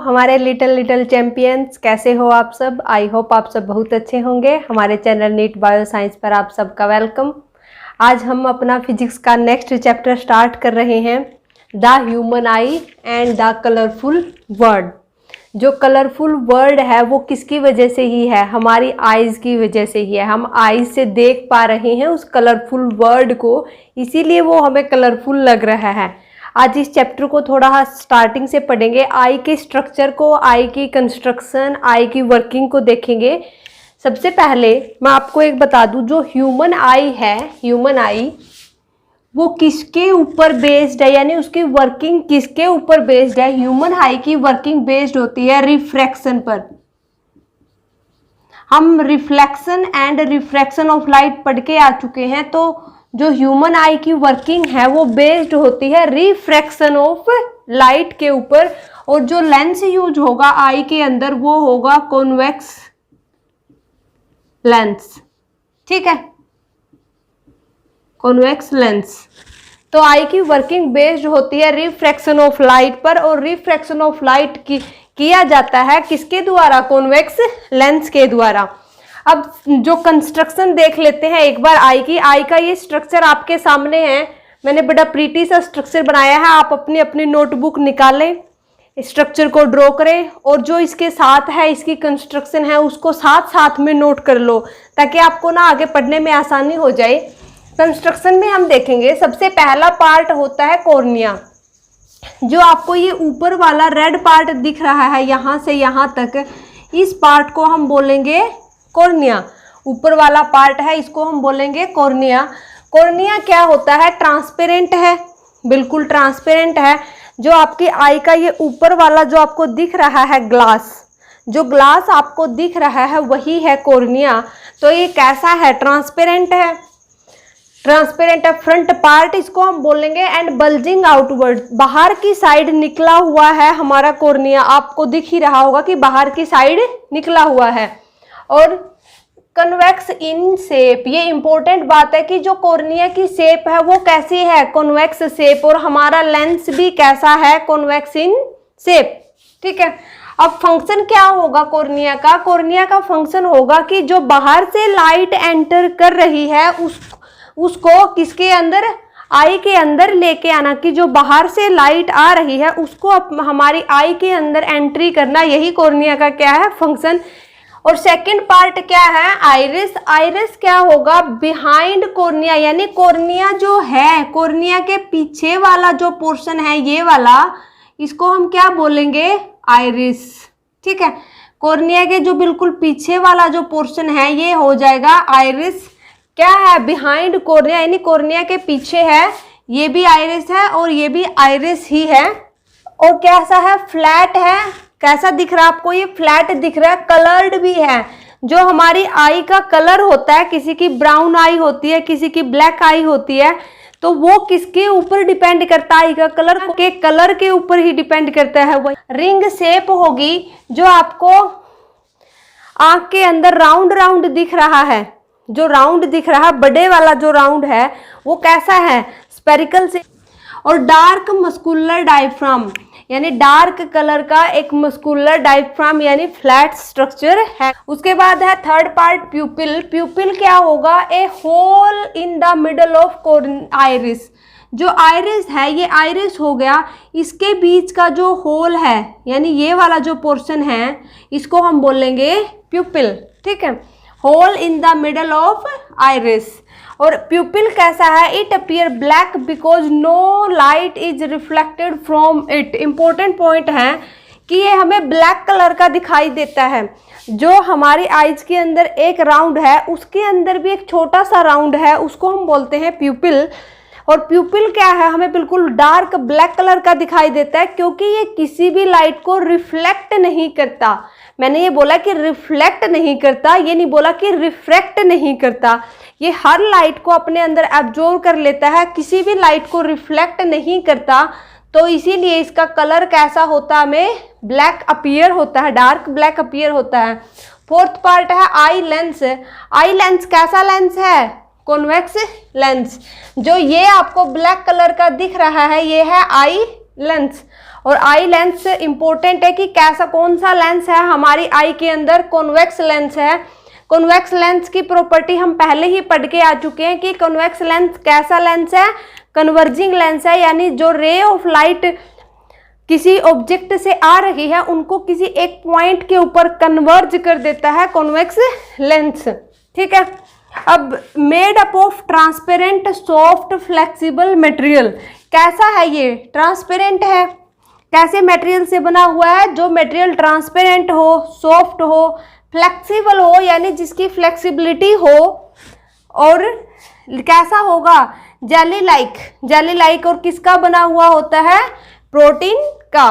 हमारे little champions, कैसे हो आप सब। आई होप आप सब बहुत अच्छे होंगे। हमारे चैनल नीट बायो साइंस पर आप सबका वेलकम। आज हम अपना फिजिक्स का नेक्स्ट चैप्टर स्टार्ट कर रहे हैं, the human I and the colourful world. जो कलरफुल वर्ल्ड है वो किसकी वजह से ही है, हमारी आइज़ की वजह से ही है। हम आइज़ से देख पा रहे हैं उस कलरफुल वर्ल्ड को, इसीलिए वो हमें कलरफुल लग रहा है। आज इस चैप्टर को थोड़ा स्टार्टिंग से पढ़ेंगे, आई के स्ट्रक्चर को, आई की कंस्ट्रक्शन, आई की वर्किंग को देखेंगे। सबसे पहले मैं आपको एक बता दूं, जो ह्यूमन आई है, ह्यूमन आई वो किसके ऊपर बेस्ड है, यानी उसकी वर्किंग किसके ऊपर बेस्ड है। ह्यूमन आई की वर्किंग बेस्ड होती है रिफ्रैक्शन पर। हम reflection and refraction of light पढ़ के आ चुके हैं, तो जो ह्यूमन आई की वर्किंग है वो बेस्ड होती है रिफ्रैक्शन ऑफ लाइट के ऊपर। और जो लेंस यूज होगा आई के अंदर वो होगा कॉन्वेक्स लेंस, ठीक है, कॉन्वेक्स लेंस। तो आई की वर्किंग बेस्ड होती है रिफ्रैक्शन ऑफ लाइट पर, और रिफ्रैक्शन ऑफ लाइट किया जाता है किसके द्वारा, कॉन्वेक्स लेंस के द्वारा। अब जो कंस्ट्रक्शन देख लेते हैं एक बार आई की। आई का ये स्ट्रक्चर आपके सामने है, मैंने बड़ा प्रीटी सा स्ट्रक्चर बनाया है। आप अपनी अपनी नोटबुक निकालें, स्ट्रक्चर को ड्रॉ करें, और जो इसके साथ है, इसकी कंस्ट्रक्शन है, उसको साथ साथ में नोट कर लो, ताकि आपको ना आगे पढ़ने में आसानी हो जाए। कंस्ट्रक्शन में हम देखेंगे, सबसे पहला पार्ट होता है कॉर्निया। जो आपको ये ऊपर वाला रेड पार्ट दिख रहा है यहाँ से यहाँ तक, इस पार्ट को हम बोलेंगे कॉर्निया। ऊपर वाला पार्ट है, इसको हम बोलेंगे कॉर्निया। कॉर्निया क्या होता है, ट्रांसपेरेंट है, बिल्कुल ट्रांसपेरेंट है। जो आपकी आई का ये ऊपर वाला जो आपको दिख रहा है ग्लास, जो ग्लास आपको दिख रहा है वही है कॉर्निया। तो ये कैसा है, ट्रांसपेरेंट है, ट्रांसपेरेंट है। फ्रंट पार्ट इसको हम बोलेंगे एंड बल्जिंग आउटवर्ड, बाहर की साइड निकला हुआ है हमारा कॉर्निया। आपको दिख ही रहा होगा कि बाहर की साइड निकला हुआ है। और कन्वेक्स इन शेप, ये इंपॉर्टेंट बात है कि जो कॉर्निया की शेप है वो कैसी है, कॉन्वेक्स शेप, और हमारा लेंस भी कैसा है, कॉन्वेक्स इन शेप, ठीक है। अब फंक्शन क्या होगा कॉर्निया का, कॉर्निया का फंक्शन होगा कि जो बाहर से लाइट एंटर कर रही है उसको किसके अंदर, आई के अंदर लेके आना, कि जो बाहर से लाइट आ रही है उसको हमारी आई के अंदर एंट्री करना, यही कॉर्निया का क्या है, फंक्शन। और सेकंड पार्ट क्या है, आइरिस। आइरिस क्या होगा, बिहाइंड कॉर्निया, यानी कॉर्निया जो है, कॉर्निया के पीछे वाला जो पोर्शन है ये वाला, इसको हम क्या बोलेंगे, आइरिस, ठीक है। कॉर्निया के जो बिल्कुल पीछे वाला जो पोर्शन है ये हो जाएगा आइरिस। क्या है, बिहाइंड कॉर्निया, यानी कॉर्निया के पीछे है, ये भी आइरिस है और ये भी आइरिस ही है। और कैसा है, फ्लैट है। कैसा दिख रहा है आपको, ये फ्लैट दिख रहा है, कलर्ड भी है। जो हमारी आई का कलर होता है, किसी की ब्राउन आई होती है, किसी की ब्लैक आई होती है, तो वो किसके ऊपर डिपेंड करता है, आई का कलर के ऊपर ही डिपेंड करता है। वो रिंग शेप होगी, जो आपको आंख के अंदर राउंड राउंड दिख रहा है, जो राउंड दिख रहा है, बड़े वाला जो राउंड है वो कैसा है, स्पेरिकल से। और डार्क मस्कुलर डायफ्राम, यानी डार्क कलर का एक मस्कुलर डायफ्राम, यानी फ्लैट स्ट्रक्चर है। उसके बाद है थर्ड पार्ट प्यूपिल। प्यूपिल क्या होगा, a hole in the middle of iris. जो आइरिस है ये आइरिस हो गया, इसके बीच का जो होल है, यानी ये वाला जो पोर्शन है, इसको हम बोलेंगे प्यूपिल, ठीक है, hole in the middle of iris. और प्यूपिल कैसा है, it appear black because no light is reflected from it. Important point है कि ये हमें ब्लैक कलर का दिखाई देता है। जो हमारी आइज के अंदर एक राउंड है, उसके अंदर भी एक छोटा सा राउंड है, उसको हम बोलते हैं प्यूपिल। और प्यूपिल क्या है, हमें बिल्कुल डार्क ब्लैक कलर का दिखाई देता है, क्योंकि ये किसी भी लाइट को रिफ्लेक्ट नहीं करता। मैंने ये बोला कि रिफ्लेक्ट नहीं करता, ये नहीं बोला कि रिफ्रैक्ट नहीं करता। ये हर लाइट को अपने अंदर एब्जॉर्ब कर लेता है, किसी भी लाइट को रिफ्लेक्ट नहीं करता। तो इसीलिए इसका कलर कैसा होता है, हमें ब्लैक अपीयर होता है, डार्क ब्लैक अपीयर होता है। फोर्थ पार्ट है आई लेंस। आई लेंस कैसा लेंस है, कॉन्वेक्स लेंस। जो ये आपको ब्लैक कलर का दिख रहा है ये है आई लेंस। और आई लेंस इंपॉर्टेंट है कि कैसा, कौन सा लेंस है हमारी आई के अंदर, कॉन्वेक्स लेंस है। कॉन्वेक्स लेंस की प्रॉपर्टी हम पहले ही पढ़ के आ चुके हैं कि कॉन्वेक्स लेंस कैसा लेंस है, कन्वर्जिंग लेंस है, यानी जो रे ऑफ लाइट किसी ऑब्जेक्ट से आ रही है उनको किसी एक पॉइंट के ऊपर कन्वर्ज कर देता है कॉन्वेक्स लेंस। ठीक है, अब made up of transparent soft flexible material, कैसा है ये, ट्रांसपेरेंट है। कैसे मटेरियल से बना हुआ है, जो मटेरियल ट्रांसपेरेंट हो, सॉफ्ट हो, फ्लेक्सिबल हो, यानी जिसकी फ्लेक्सिबिलिटी हो, और कैसा होगा, जेली लाइक, जेली लाइक, और किसका बना हुआ होता है, प्रोटीन का।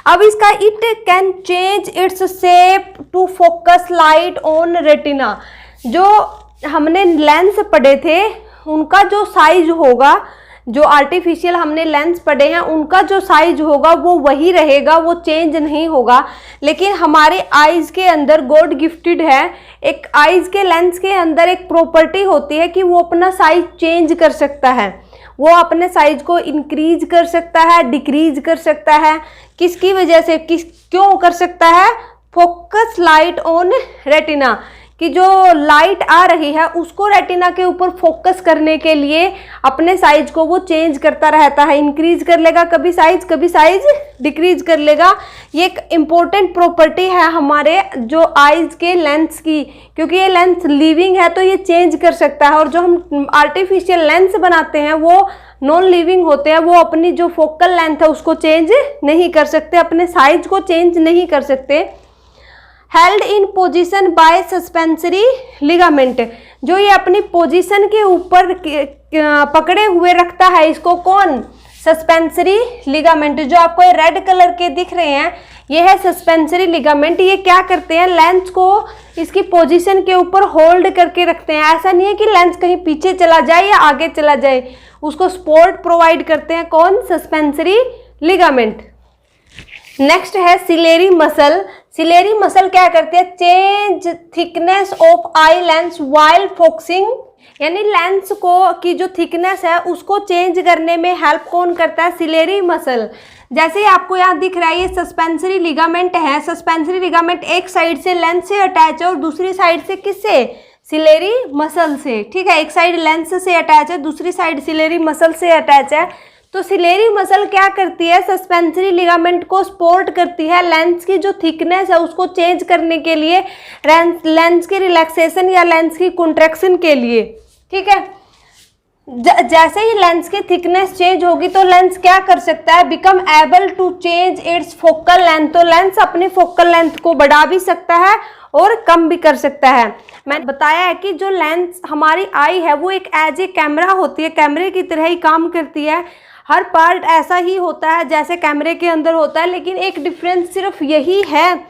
अब इसका it can change its shape to focus light on retina, जो हमने लेंस पढ़े थे उनका जो साइज होगा, जो आर्टिफिशियल हमने लेंस पढ़े हैं उनका जो साइज होगा वो वही रहेगा, वो चेंज नहीं होगा। लेकिन हमारे आईज के अंदर गॉड गिफ्टेड है, एक आईज के लेंस के अंदर एक प्रॉपर्टी होती है कि वो अपना साइज चेंज कर सकता है, वो अपने साइज को इंक्रीज कर सकता है, डिक्रीज कर सकता है। किसकी वजह से, क्यों कर सकता है, फोकस लाइट ऑन रेटिना, कि जो लाइट आ रही है उसको रेटिना के ऊपर फोकस करने के लिए अपने साइज को वो चेंज करता रहता है, इंक्रीज कर लेगा कभी साइज डिक्रीज कर लेगा। ये एक इम्पोर्टेंट प्रॉपर्टी है हमारे जो आईज के लेंस की, क्योंकि ये लेंस लिविंग है तो ये चेंज कर सकता है, और जो हम आर्टिफिशियल लेंस बनाते हैं वो नॉन लिविंग होते हैं, वो अपनी जो फोकल लेंथ है उसको चेंज नहीं कर सकते, अपने साइज को चेंज नहीं कर सकते। Held in position by suspensory ligament, जो ये अपनी पोजीशन के ऊपर पकड़े हुए रखता है, इसको कौन, सस्पेंसरी लिगामेंट। जो आपको ये रेड कलर के दिख रहे हैं ये है सस्पेंसरी लिगामेंट। ये क्या करते हैं, लेंस को इसकी पोजीशन के ऊपर होल्ड करके रखते हैं। ऐसा नहीं है कि लेंस कहीं पीछे चला जाए या आगे चला जाए, उसको सपोर्ट प्रोवाइड करते हैं कौन, सस्पेंसरी लिगामेंट। नेक्स्ट है सिलेरी मसल। सिलेरी मसल क्या करती है, change thickness of eye lens while focusing, यानी लेंस को की जो थिकनेस है उसको चेंज करने में हेल्प कौन करता है, सिलेरी मसल। जैसे ही आपको यहाँ दिख रहा है ये सस्पेंसरी लिगामेंट है, सस्पेंसरी लिगामेंट एक साइड से लेंस से अटैच है और दूसरी साइड से किससे, सिलेरी मसल से। ठीक है, एक साइड लेंस से अटैच है, दूसरी साइड सिलेरी मसल से अटैच है। तो सिलेरी मसल क्या करती है, सस्पेंसरी लिगामेंट को सपोर्ट करती है, लेंस की जो थिकनेस है उसको चेंज करने के लिए, लेंस की रिलैक्सेशन या लेंस की कॉन्ट्रैक्शन के लिए। ठीक है, जैसे ही लेंस की थिकनेस चेंज होगी तो लेंस क्या कर सकता है, become able to change its focal length. तो लेंस अपनी फोकल लेंथ को बढ़ा भी सकता है और कम भी कर सकता है। मैंने बताया है कि जो लेंस हमारी आई है वो एक एज ए कैमरा होती है, कैमरे की तरह ही काम करती है। हर पार्ट ऐसा ही होता है जैसे कैमरे के अंदर होता है, लेकिन एक डिफरेंस सिर्फ यही है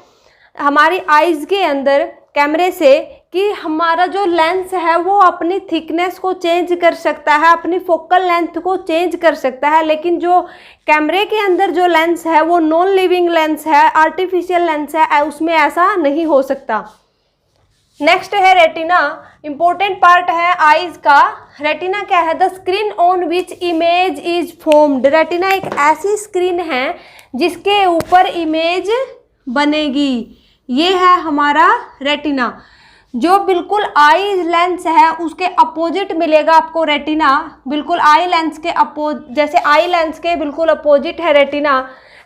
हमारी आईज के अंदर कैमरे से कि हमारा जो लेंस है वो अपनी थिकनेस को चेंज कर सकता है, अपनी फोकल लेंथ को चेंज कर सकता है। लेकिन जो कैमरे के अंदर जो लेंस है वो नॉन लिविंग लेंस है, आर्टिफिशियल लेंस है, उसमें ऐसा नहीं हो सकता। नेक्स्ट है रेटिना, इंपॉर्टेंट पार्ट है आईज का। रेटिना क्या है, the screen on which image is formed. Retina एक ऐसी स्क्रीन है जिसके ऊपर इमेज बनेगी, ये है हमारा रेटिना। जो बिल्कुल आई लेंस है उसके अपोजिट मिलेगा आपको रेटिना, बिल्कुल आई लेंस के जैसे आई लेंस के बिल्कुल अपोजिट है रेटिना।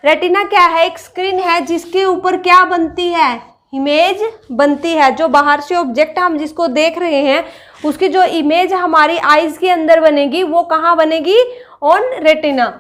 रेटिना क्या है, एक स्क्रीन है जिसके ऊपर क्या बनती है, इमेज बनती है। जो बाहर से ऑब्जेक्ट हम जिसको देख रहे हैं उसकी जो इमेज हमारी आईज के अंदर बनेगी वो कहाँ बनेगी, on retina.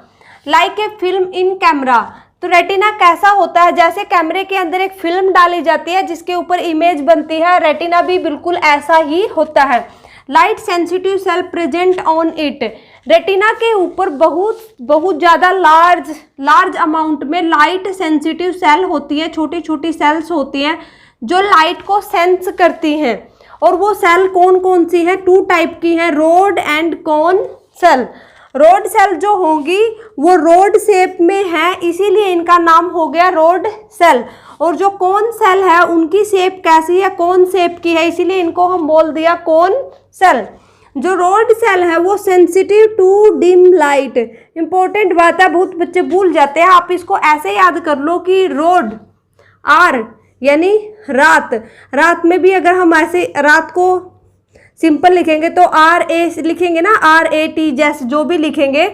Like a film in camera, तो रेटिना कैसा होता है, जैसे कैमरे के अंदर एक फिल्म डाली जाती है जिसके ऊपर इमेज बनती है, रेटिना भी बिल्कुल ऐसा ही होता है। Light sensitive cell present on it, retina के ऊपर बहुत ज़्यादा लार्ज अमाउंट में लाइट सेंसिटिव सेल होती है, छोटी छोटी सेल्स होती हैं जो लाइट को सेंस करती हैं। और वो सेल कौन कौन सी है, 2 टाइप की हैं, rod and cone cell. Rod cell जो होंगी वो रोड शेप में है, इसीलिए इनका नाम हो गया रोड सेल। और जो कोन सेल है उनकी शेप कैसी है, कोन शेप की है, इसीलिए इनको हम बोल दिया कोन सेल। जो रोड सेल है वो sensitive to dim light. Important बात है, बहुत बच्चे भूल जाते हैं। आप इसको ऐसे याद कर लो कि रोड आर यानी रात, रात में भी अगर हम ऐसे रात को सिंपल लिखेंगे तो आर ए लिखेंगे ना, आर ए टी जैसे जो भी लिखेंगे,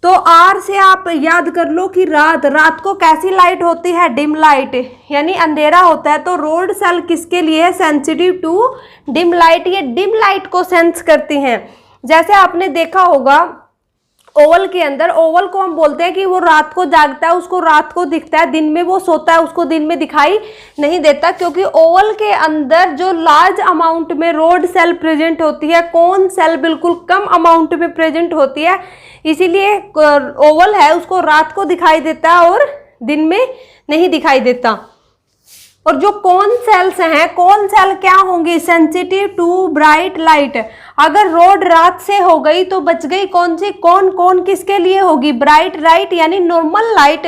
तो आर से आप याद कर लो कि रात, रात को कैसी लाइट होती है, डिम लाइट यानी अंधेरा होता है। तो रोड सेल किसके लिए है, सेंसिटिव टू डिम लाइट, ये डिम लाइट को सेंस करती हैं। जैसे आपने देखा होगा ओवल के अंदर, ओवल को हम बोलते हैं कि वो रात को जागता है, उसको रात को दिखता है, दिन में वो सोता है, उसको दिन में दिखाई नहीं देता, क्योंकि ओवल के अंदर जो लार्ज अमाउंट में रोड सेल प्रेजेंट होती है, कोन सेल बिल्कुल कम अमाउंट में प्रेजेंट होती है, इसीलिए ओवल है उसको रात को दिखाई देता है और दिन में नहीं दिखाई देता। और जो कोन सेल्स हैं, कोन सेल क्या होंगी, सेंसिटिव टू ब्राइट लाइट। अगर रोड रात से हो गई तो बच गई कौन सी, कौन किसके लिए होगी, ब्राइट लाइट यानी नॉर्मल लाइट,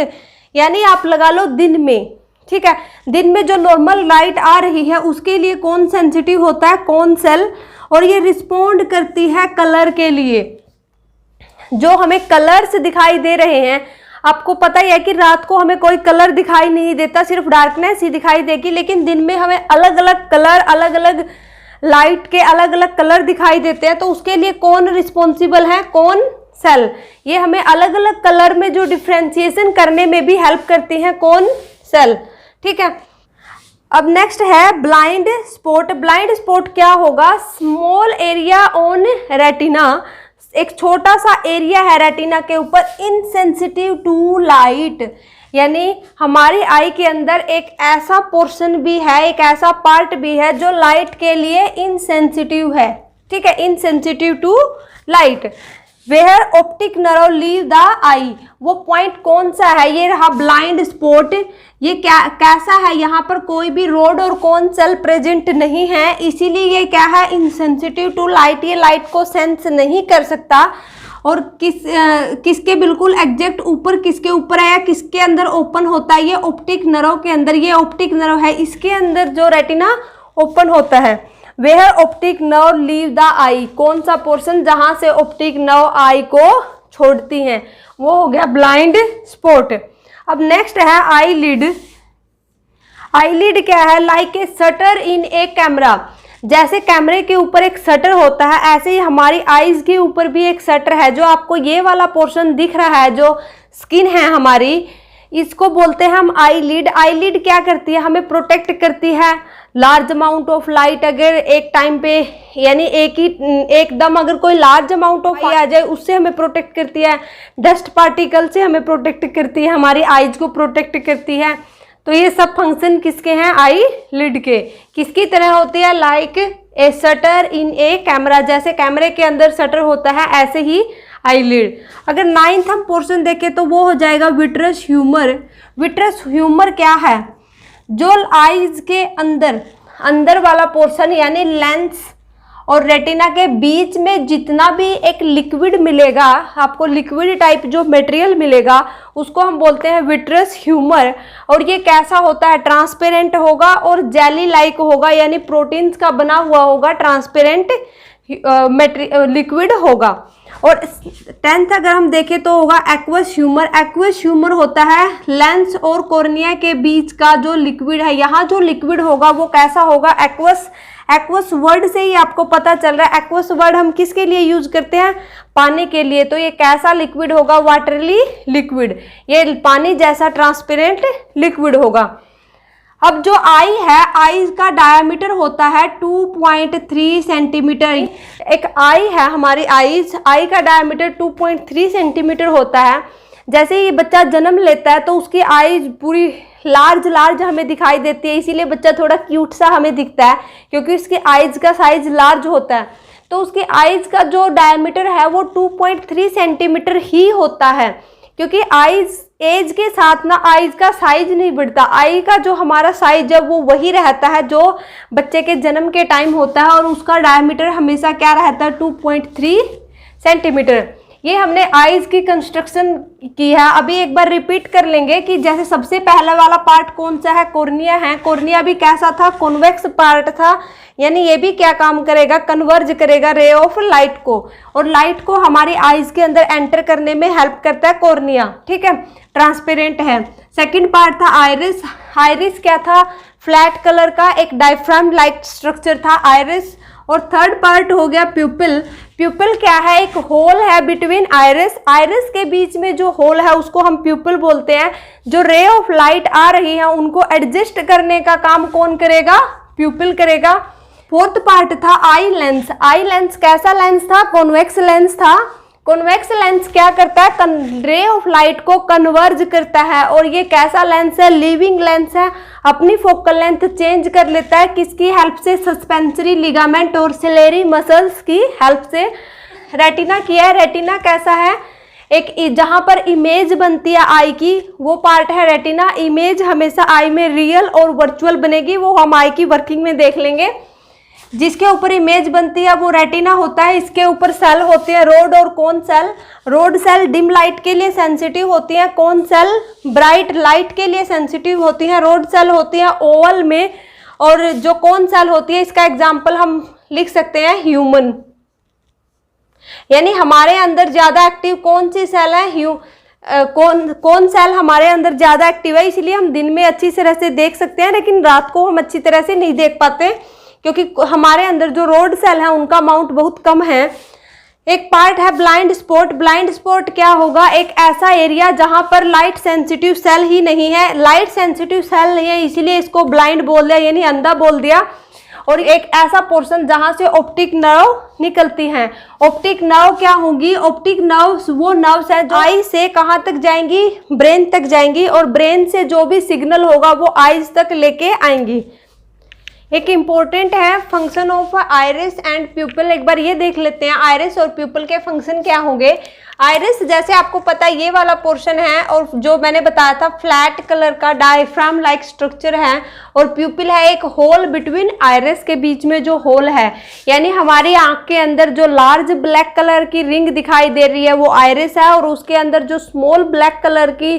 यानी आप लगा लो दिन में, ठीक है, दिन में जो नॉर्मल लाइट आ रही है उसके लिए कौन सेंसिटिव होता है, कौन सेल। और ये रिस्पोंड करती है कलर के लिए, जो हमें कलर्स दिखाई दे रहे हैं। आपको पता ही है कि रात को हमें कोई कलर दिखाई नहीं देता, सिर्फ डार्कनेस ही दिखाई देगी, लेकिन दिन में हमें अलग अलग कलर, अलग अलग लाइट के अलग अलग कलर दिखाई देते हैं। तो उसके लिए कौन रिस्पॉन्सिबल है, कौन सेल। ये हमें अलग अलग कलर में जो डिफ्रेंशिएशन करने में भी हेल्प करती हैं, कौन सेल, ठीक है। अब नेक्स्ट है ब्लाइंड स्पॉट। ब्लाइंड स्पॉट क्या होगा, स्मॉल एरिया ऑन रेटिना, एक छोटा सा एरिया है रेटिना के ऊपर, इनसेंसिटिव टू लाइट, यानी हमारी आई के अंदर एक ऐसा पोर्शन भी है, एक ऐसा पार्ट भी है जो लाइट के लिए इनसेंसिटिव है, ठीक है, insensitive to light. Where optic nerve leave the eye, वो पॉइंट कौन सा है, ये रहा ब्लाइंड स्पॉट। ये क्या कैसा है, यहाँ पर कोई भी रोड और कोन सेल प्रेजेंट नहीं है, इसीलिए ये क्या है, इनसेंसिटिव टू लाइट, ये लाइट को सेंस नहीं कर सकता। और किसके बिल्कुल एग्जैक्ट ऊपर, किसके ऊपर है या किसके अंदर ओपन होता है, ये ऑप्टिक नर्व के अंदर, ये ऑप्टिक नर्व है, इसके अंदर जो रेटिना ओपन होता है। Where optic nerve leave the eye, कौन सा पोर्शन जहां से ऑप्टिक नर्व आई को छोड़ती हैं, वो हो गया ब्लाइंड स्पॉट। अब नेक्स्ट है आईलिड। आईलिड क्या है, like a shutter in A camera, जैसे कैमरे के ऊपर एक शटर होता है, ऐसे ही हमारी आईज के ऊपर भी एक शटर है। जो आपको ये वाला पोर्शन दिख रहा है, जो स्किन है हमारी, इसको बोलते हैं हम आईलिड। आईलिड क्या करती है, हमें प्रोटेक्ट करती है लार्ज अमाउंट ऑफ लाइट, अगर एक टाइम पे यानी एकदम अगर कोई लार्ज अमाउंट ऑफ आ जाए उससे हमें प्रोटेक्ट करती है, डस्ट पार्टिकल से हमें प्रोटेक्ट करती है, हमारी आईज को प्रोटेक्ट करती है। तो ये सब फंक्शन किसके हैं, आई लिड के। किसकी तरह होती है, like a shutter in A camera, जैसे कैमरे के अंदर शटर होता है ऐसे ही आई लिड। अगर 9th हम पोर्शन देखें तो वो हो जाएगा विट्रस ह्यूमर। विट्रस ह्यूमर क्या है, जो आईज के अंदर वाला पोर्शन यानी लेंस और रेटिना के बीच में जितना भी एक लिक्विड मिलेगा, आपको लिक्विड टाइप जो मटेरियल मिलेगा उसको हम बोलते हैं विट्रस ह्यूमर। और ये कैसा होता है, ट्रांसपेरेंट होगा और जेली लाइक होगा, यानी प्रोटीन्स का बना हुआ होगा, ट्रांसपेरेंट लिक्विड होगा। और 10th अगर हम देखें तो होगा एक्वस ह्यूमर। एक्वस ह्यूमर होता है लेंस और कॉर्निया के बीच का जो लिक्विड है, यहाँ जो लिक्विड होगा वो कैसा होगा, एक्वस। एक्वस वर्ड से ही आपको पता चल रहा है, एक्वस वर्ड हम किसके लिए यूज करते हैं, पानी के लिए। तो ये कैसा लिक्विड होगा, वाटरली लिक्विड, ये पानी जैसा ट्रांसपेरेंट लिक्विड होगा। अब जो आई है, आई का डायमीटर होता है 2.3 सेंटीमीटर। एक आई है हमारी आई का डायमीटर 2.3 सेंटीमीटर होता है। जैसे ही बच्चा जन्म लेता है तो उसकी आईज पूरी लार्ज हमें दिखाई देती है, इसीलिए बच्चा थोड़ा क्यूट सा हमें दिखता है, क्योंकि उसकी आईज का साइज लार्ज होता है। तो उसकी आईज का जो डायमीटर है वो 2.3 सेंटीमीटर ही होता है, क्योंकि आईज एज के साथ ना आईज का साइज नहीं बढ़ता। आई का जो हमारा साइज है वो वही रहता है जो बच्चे के जन्म के टाइम होता है, और उसका डायमीटर हमेशा क्या रहता है, 2.3 सेंटीमीटर। ये हमने आईज की कंस्ट्रक्शन की है। अभी एक बार रिपीट कर लेंगे कि जैसे सबसे पहला वाला पार्ट कौन सा है, कॉर्निया है। कॉर्निया भी कैसा था, कॉन्वेक्स पार्ट था, यानी ये भी क्या काम करेगा, कन्वर्ज करेगा रे ऑफ लाइट को, और लाइट को हमारी आईज के अंदर एंटर करने में हेल्प करता है कॉर्निया, ठीक है, ट्रांसपेरेंट है। सेकंड पार्ट था आइरिस। आइरिस क्या था, फ्लैट कलर का एक डायफ्राम लाइक स्ट्रक्चर था आइरिस। और थर्ड पार्ट हो गया प्यूपिल। प्यूपिल क्या है, एक होल है बिटवीन आइरिस, आइरिस के बीच में जो होल है उसको हम प्यूपिल बोलते हैं। जो रे ऑफ लाइट आ रही है उनको एडजस्ट करने का काम कौन करेगा, प्यूपिल करेगा। फोर्थ पार्ट था आई लेंस। आई लेंस कैसा लेंस था, कॉन्वेक्स लेंस था। कॉन्वेक्स लेंस क्या करता है, रे ऑफ लाइट को कन्वर्ज करता है, और ये कैसा लेंस है, लिविंग लेंस है, अपनी फोकल लेंथ चेंज कर लेता है, किसकी हेल्प से, सस्पेंसरी लिगामेंट और सिलेरी मसल्स की हेल्प से। रेटिना किया है, रेटिना कैसा है, एक जहां पर इमेज बनती है आई की वो पार्ट है रेटिना। इमेज हमेशा आई में रियल और वर्चुअल बनेगी, वो हम आई की वर्किंग में देख लेंगे। जिसके ऊपर इमेज बनती है वो रेटिना होता है। इसके ऊपर सेल होते हैं रोड और cone cell. Rod cell dim light के लिए सेंसिटिव होती हैं, कोन सेल ब्राइट लाइट के लिए सेंसिटिव होती हैं। रोड सेल होती है ओवल में, और जो कोन सेल होती है इसका एग्जाम्पल हम लिख सकते हैं ह्यूमन। यानी हमारे अंदर ज्यादा एक्टिव कौन सी सेल है, कौन सेल हमारे अंदर ज्यादा एक्टिव है, इसलिए हम दिन में अच्छी तरह से देख सकते हैं, लेकिन रात को हम अच्छी तरह से नहीं देख पाते क्योंकि हमारे अंदर जो रोड सेल है उनका अमाउंट बहुत कम है। एक पार्ट है ब्लाइंड स्पॉट। ब्लाइंड स्पॉट क्या होगा, एक ऐसा एरिया जहां पर लाइट सेंसिटिव सेल ही नहीं है। लाइट सेंसिटिव सेल नहीं है इसीलिए इसको ब्लाइंड बोल दिया, यानी अंधा बोल दिया। और एक ऐसा पोर्शन जहां से ऑप्टिक नर्व निकलती हैं। ऑप्टिक नर्व क्या होगी, ऑप्टिक नर्व्स वो नर्व्स है जो आई से कहां तक जाएंगी, ब्रेन तक जाएंगी, और ब्रेन से जो भी सिग्नल होगा वो आईज तक लेके आएंगी। एक इम्पोर्टेंट है फंक्शन ऑफ आइरिस एंड प्यूपिल। एक बार ये देख लेते हैं आइरिस और प्यूपिल के फंक्शन क्या होंगे। आइरिस जैसे आपको पता है ये वाला पोर्शन है, और जो मैंने बताया था फ्लैट कलर का डायफ्राम लाइक स्ट्रक्चर है, और प्यूपिल है एक होल बिटवीन आइरिस के बीच में जो होल है, यानी हमारी आंख के अंदर जो लार्ज ब्लैक कलर की रिंग दिखाई दे रही है वो आइरिस है, और उसके अंदर जो स्मॉल ब्लैक कलर की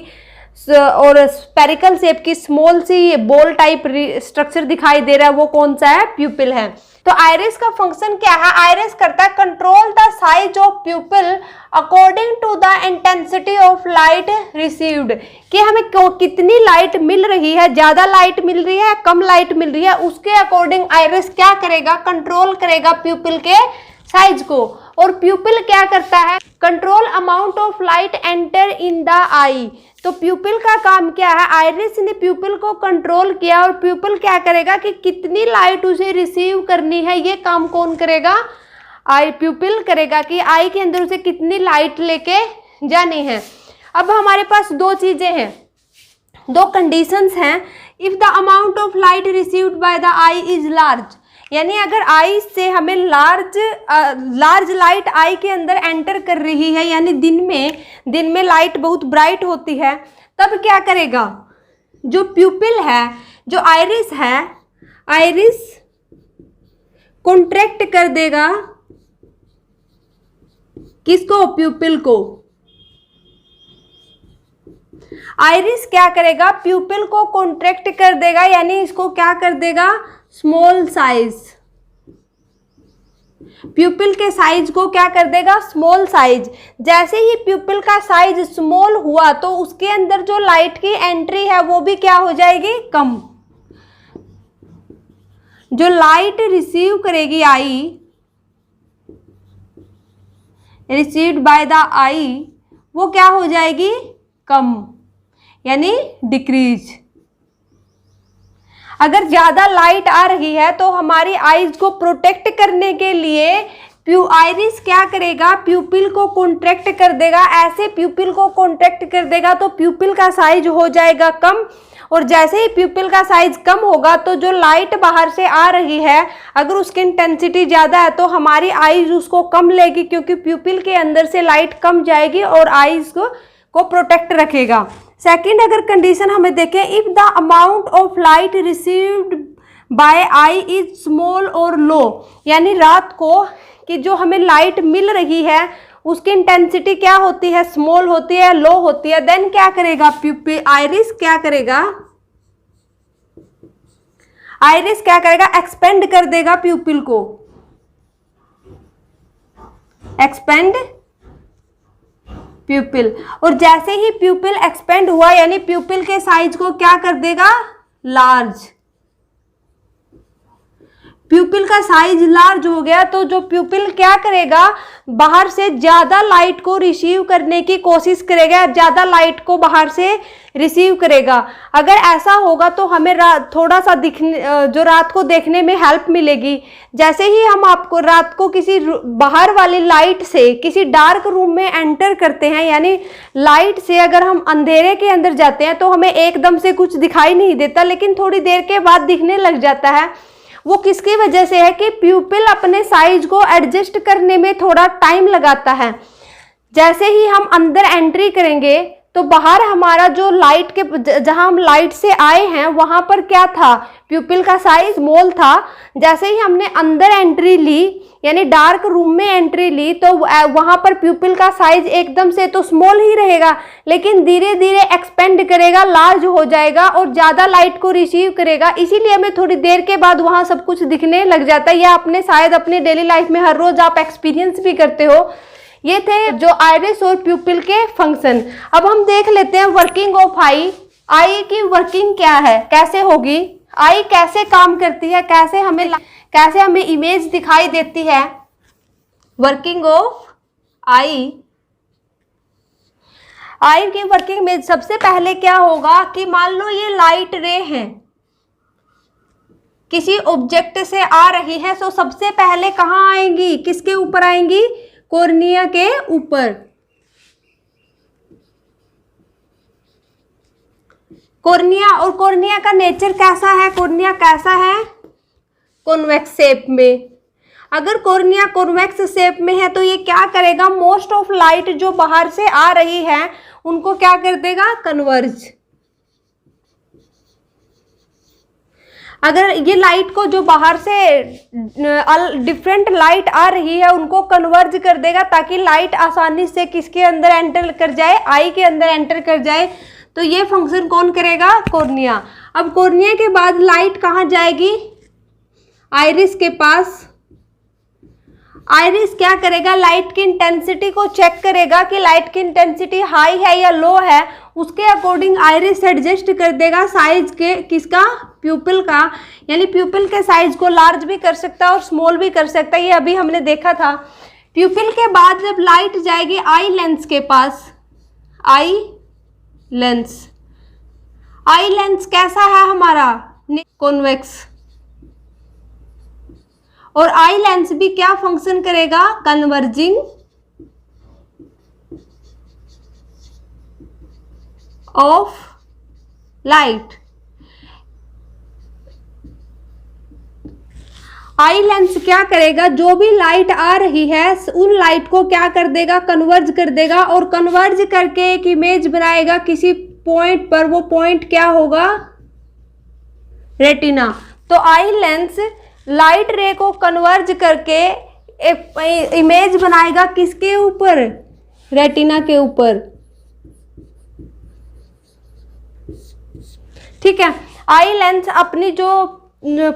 और स्पेरिकल शेप की small C ball type structure दिखाई दे रहा है वो कौन सा है, प्यूपिल है। तो आइरिस का फंक्शन क्या है, आइरिस करता है control the size of pupil according to the intensity of light received, कि हमें कितनी लाइट मिल रही है, ज्यादा लाइट मिल रही है, कम लाइट मिल रही है, उसके अकॉर्डिंग आइरिस क्या करेगा, कंट्रोल करेगा प्यूपिल के साइज को। और प्यूपिल क्या करता है, control amount of light enter in the eye. तो प्यूपिल का काम क्या है, आइरिस ने प्यूपिल को कंट्रोल किया, और प्यूपिल क्या करेगा कि कितनी लाइट उसे रिसीव करनी है ये काम कौन करेगा, आई प्यूपिल करेगा, कि आई के अंदर उसे कितनी लाइट लेके जानी है। अब हमारे पास दो चीजें हैं, दो कंडीशंस हैं। If the amount of light received by the I is large, यानी अगर आई से हमें लार्ज लाइट आई के अंदर एंटर कर रही है, यानी दिन में लाइट बहुत ब्राइट होती है, तब क्या करेगा, जो प्यूपिल है, जो आइरिस है, आइरिस कॉन्ट्रैक्ट कर देगा किसको, प्यूपिल को। आइरिस क्या करेगा, प्यूपिल को कॉन्ट्रैक्ट कर देगा, यानी इसको क्या कर देगा, स्मॉल साइज, प्यूपिल के साइज को क्या कर देगा, स्मॉल साइज। जैसे ही प्यूपिल का साइज स्मॉल हुआ तो उसके अंदर जो लाइट की एंट्री है वो भी क्या हो जाएगी, कम। जो लाइट रिसीव करेगी आई, रिसीव्ड बाय द आई, वो क्या हो जाएगी, कम, यानी डिक्रीज। अगर ज्यादा लाइट आ रही है तो हमारी आईज को प्रोटेक्ट करने के लिए आइरिस क्या करेगा, प्यूपिल को कॉन्ट्रैक्ट कर देगा। ऐसे प्यूपिल को कॉन्ट्रैक्ट कर देगा तो प्यूपिल का साइज हो जाएगा कम, और जैसे ही प्यूपिल का साइज कम होगा तो जो लाइट बाहर से आ रही है अगर उसकी इंटेंसिटी ज्यादा है तो हमारी आईज उसको कम लेगी, क्योंकि प्यूपिल के अंदर से लाइट कम जाएगी और आईज को प्रोटेक्ट रखेगा। सेकंड अगर कंडीशन हमें देखें, if the amount of light received by I is small और लो, यानी रात को कि जो हमें लाइट मिल रही है उसकी इंटेंसिटी क्या होती है, स्मॉल होती है, लो होती है, देन क्या करेगा प्यूपिल, आइरिस क्या करेगा, आइरिस क्या करेगा, एक्सपेंड कर देगा प्यूपिल को, एक्सपेंड प्यूपिल। और जैसे ही प्यूपिल एक्सपेंड हुआ यानी प्यूपिल के साइज को क्या कर देगा, लार्ज। प्यूपिल का साइज लार्ज हो गया तो जो प्यूपिल क्या करेगा, बाहर से ज्यादा लाइट को रिसीव करने की कोशिश करेगा, ज्यादा लाइट को बाहर से रिसीव करेगा। अगर ऐसा होगा तो हमें थोड़ा सा दिखने, जो रात को देखने में हेल्प मिलेगी। जैसे ही हम आपको रात को किसी बाहर वाली लाइट से किसी डार्क रूम में एंटर करते हैं, यानी लाइट से अगर हम अंधेरे के अंदर जाते हैं तो हमें एकदम से कुछ दिखाई नहीं देता, लेकिन थोड़ी देर के बाद दिखने लग जाता है। वो किसकी वजह से है कि प्यूपिल अपने साइज को एडजस्ट करने में थोड़ा टाइम लगाता है। जैसे ही हम अंदर एंट्री करेंगे तो बाहर हमारा जो लाइट के, जहां हम लाइट से आए हैं वहां पर क्या था, प्यूपिल का साइज स्मॉल था। जैसे ही हमने अंदर एंट्री ली यानी डार्क रूम में एंट्री ली तो वहां पर प्यूपिल का साइज एकदम से तो स्मॉल ही रहेगा, लेकिन धीरे धीरे एक्सपेंड करेगा, लार्ज हो जाएगा और ज्यादा लाइट को रिसीव करेगा। इसीलिए हमें थोड़ी देर के बाद वहां सब कुछ दिखने लग जाता है। या आपने शायद अपनी डेली लाइफ में हर रोज आप एक्सपीरियंस भी करते हो। ये थे जो आइरिस और प्यूपिल के फंक्शन। अब हम देख लेते हैं वर्किंग ऑफ आई। आई की वर्किंग क्या है, कैसे होगी, आई कैसे काम करती है, कैसे हमें इमेज दिखाई देती है। वर्किंग ऑफ आई, आई की वर्किंग में सबसे पहले क्या होगा कि मान लो ये लाइट रे है, किसी ऑब्जेक्ट से आ रही है, तो सबसे पहले कहाँ आएंगी, किसके ऊपर आएंगी, कॉर्निया के ऊपर। कॉर्निया, और कॉर्निया का नेचर कैसा है, कॉर्निया कैसा है, कॉन्वेक्स शेप में। अगर कॉर्निया कॉन्वेक्स शेप में है तो ये क्या करेगा, मोस्ट ऑफ लाइट जो बाहर से आ रही है उनको क्या कर देगा, कन्वर्ज। अगर ये लाइट को जो बाहर से डिफरेंट लाइट आ रही है उनको कन्वर्ज कर देगा ताकि लाइट आसानी से किसके अंदर एंटर कर जाए, आई के अंदर एंटर कर जाए। तो ये फंक्शन कौन करेगा, कॉर्निया। अब कॉर्निया के बाद लाइट कहाँ जाएगी, आइरिस के पास। आइरिस क्या करेगा, लाइट की इंटेंसिटी को चेक करेगा कि लाइट की इंटेंसिटी हाई है या लो है, उसके अकॉर्डिंग आइरिस एडजस्ट कर देगा साइज के, किसका, प्यूपिल का। यानी प्यूपिल के साइज को लार्ज भी कर सकता है और स्मॉल भी कर सकता है, ये अभी हमने देखा था। प्यूपिल के बाद जब लाइट जाएगी आई लेंस के पास, आई लेंस। आई लेंस कैसा है हमारा, कॉन्वेक्स। और आई लेंस भी क्या फंक्शन करेगा, converging of light. Eye lens क्या करेगा, जो भी लाइट आ रही है उन लाइट को क्या कर देगा, कन्वर्ज कर देगा, और कन्वर्ज करके एक इमेज बनाएगा किसी पॉइंट पर। वो पॉइंट क्या होगा, रेटिना। तो आई लेंस लाइट रे को कन्वर्ज करके एक इमेज बनाएगा किसके ऊपर, रेटिना के ऊपर। ठीक है, आई लेंस अपनी जो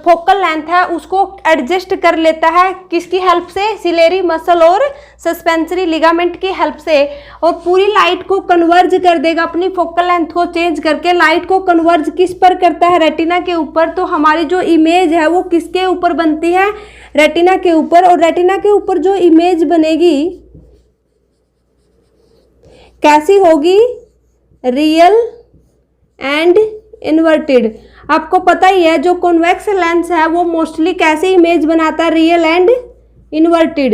फोकल लेंथ है उसको एडजस्ट कर लेता है, किसकी हेल्प से, सिलेरी मसल और सस्पेंसरी लिगामेंट की हेल्प से, और पूरी लाइट को कन्वर्ज कर देगा, अपनी फोकल लेंथ को चेंज करके लाइट को कन्वर्ज किस पर करता है, रेटिना के ऊपर। तो हमारी जो इमेज है वो किसके ऊपर बनती है, रेटिना के ऊपर। और रेटिना के ऊपर जो इमेज बनेगी कैसी होगी, रियल एंड इन्वर्टेड। आपको पता ही है जो कॉन्वेक्स लेंस है वो मोस्टली कैसे इमेज बनाता है, रियल एंड इन्वर्टेड।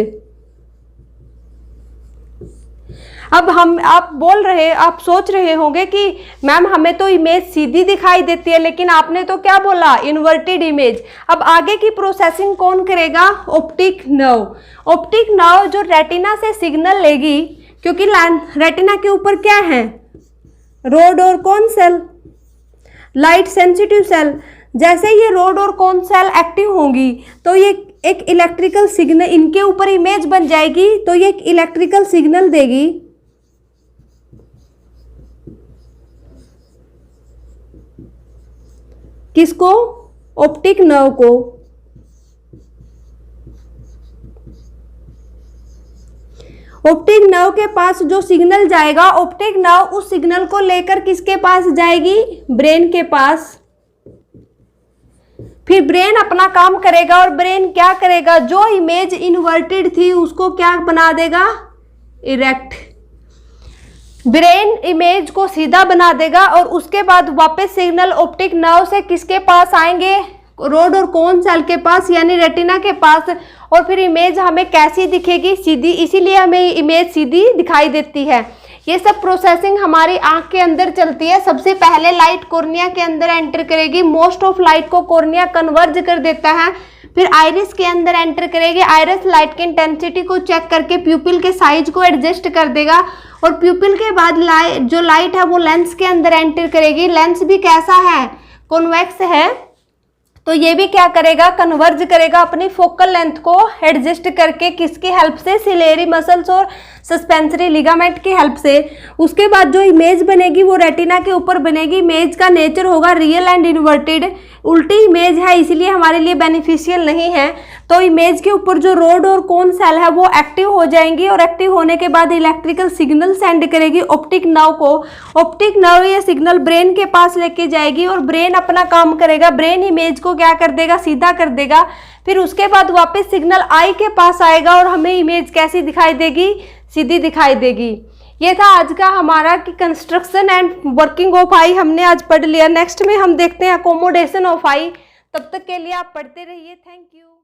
अब आप सोच रहे होंगे कि मैम हमें तो इमेज सीधी दिखाई देती है, लेकिन आपने तो क्या बोला, इन्वर्टेड इमेज। अब आगे की प्रोसेसिंग कौन करेगा, ऑप्टिक नर्व। ऑप्टिक नर्व जो रेटिना से सिग्नल लेगी, क्योंकि रेटिना के ऊपर क्या है, रोड और cone cell, light sensitive cell. जैसे ये रोड और कोन सेल एक्टिव होंगी तो ये एक इलेक्ट्रिकल सिग्नल, इनके ऊपर इमेज बन जाएगी तो ये एक इलेक्ट्रिकल सिग्नल देगी। किसको? ऑप्टिक नर्व को। ऑप्टिक नर्व के पास जो सिग्नल जाएगा, ऑप्टिक नर्व उस सिग्नल को लेकर किसके पास जाएगी? ब्रेन के पास। फिर ब्रेन अपना काम करेगा और ब्रेन क्या करेगा? जो इमेज इन्वर्टेड थी उसको क्या बना देगा? इरेक्ट। ब्रेन इमेज को सीधा बना देगा और उसके बाद वापस सिग्नल ऑप्टिक नर्व से किसके पास आएंगे? रोड और कोन सेल के पास, यानी रेटिना के पास। और फिर इमेज हमें कैसी दिखेगी? सीधी। इसीलिए हमें इमेज सीधी दिखाई देती है। ये सब प्रोसेसिंग हमारी आंख के अंदर चलती है। सबसे पहले लाइट कॉर्निया के अंदर एंटर करेगी, मोस्ट ऑफ लाइट को कॉर्निया कन्वर्ज कर देता है। फिर आइरिस के अंदर एंटर करेगी, आइरिस लाइट की इंटेंसिटी को चेक करके प्यूपिल के साइज को एडजस्ट कर देगा। और प्यूपिल के बाद जो लाइट है वो लेंस के अंदर एंटर करेगी। लेंस भी कैसा है? कॉन्वेक्स है। तो ये भी क्या करेगा? कन्वर्ज करेगा अपनी फोकल लेंथ को एडजस्ट करके, किसकी हेल्प से? सिलेरी मसल्स और सस्पेंसरी लिगामेंट की हेल्प से। उसके बाद जो इमेज बनेगी वो रेटिना के ऊपर बनेगी। इमेज का नेचर होगा रियल एंड इन्वर्टेड। उल्टी इमेज है, इसीलिए हमारे लिए बेनिफिशियल नहीं है। तो इमेज के ऊपर जो रोड और कोन सेल है वो एक्टिव हो जाएंगी और एक्टिव होने के बाद इलेक्ट्रिकल सिग्नल सेंड करेगी ऑप्टिक नर्व को। ऑप्टिक नर्व ये सिग्नल ब्रेन के पास लेके जाएगी और ब्रेन अपना काम करेगा। ब्रेन इमेज को क्या कर देगा? सीधा कर देगा। फिर उसके बाद वापस सिग्नल आई के पास आएगा और हमें इमेज कैसी दिखाई देगी? सीधी दिखाई देगी। ये था आज का हमारा कि कंस्ट्रक्शन एंड वर्किंग ऑफ आई हमने आज पढ़ लिया। नेक्स्ट में हम देखते हैं अकोमोडेशन ऑफ आई। तब तक के लिए आप पढ़ते रहिए। Thank you.